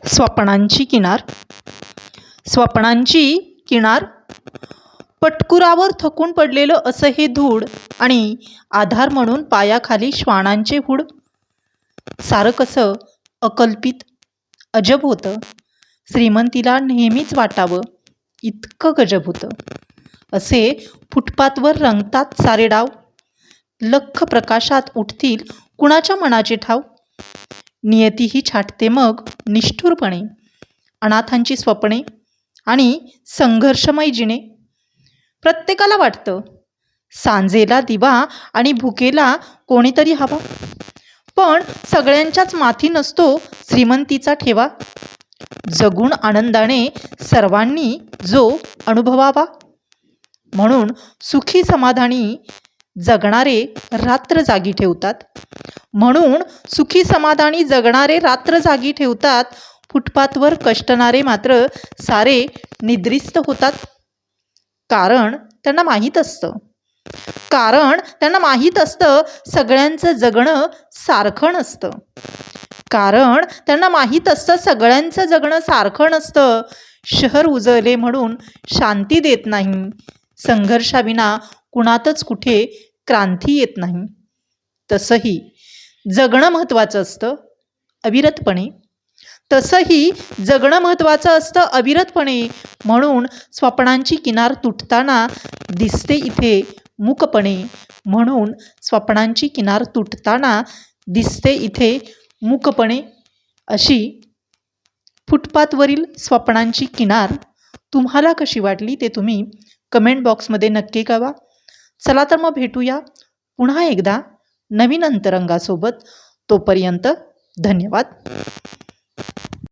स्वप्नांची किनार. स्वप्नांची किनार. पटकुरावर थकून पडलेलं असं हे धूळ आणि आधार म्हणून पायाखाली श्वानांचे हुड. सारं कसं अकल्पित, अजब होतं. श्रीमंतीला नेहमीच वाटावं इतकं गजब होतं. असे फुटपाथवर रंगतात सारे डाव. लख्ख प्रकाशात उठतील कुणाच्या मनाचे ठाव. नियतीही छाटते मग निष्ठुरपणे अनाथांची स्वप्ने आणि संघर्षमय जिणे. प्रत्येकाला वाटतं सांजेला दिवा आणि भुकेला कोणीतरी हवा, पण सगळ्यांच्याच माथी नसतो श्रीमंतीचा ठेवा. जगून आनंदाने सर्वांनी जो अनुभवावा, म्हणून सुखी समाधानी जगणारे रात्र जागी ठेवतात. म्हणून सुखी समाधानी जगणारे रात्र जागी ठेवतात. फुटपाथवर कष्टणारे मात्र सारे निद्रिस्त होतात. कारण त्यांना माहीत असतं सगळ्यांचं जगणं सारखं नसतं. शहर उजळले म्हणून शांती देत नाही. संघर्षाविना कुणातच कुठे क्रांती येत नाही. तसंही जगणं महत्त्वाचं असतं अविरतपणे. म्हणून स्वप्नांची किनार तुटताना दिसते इथे मूकपणे. अशी फुटपाथवरील स्वप्नांची किनार तुम्हाला कशी वाटली ते तुम्ही कमेंट बॉक्समध्ये नक्की कळवा. चला तर मग भेटूया पुन्हा एकदा नवीन अंतरंगासोबत. तोपर्यंत धन्यवाद.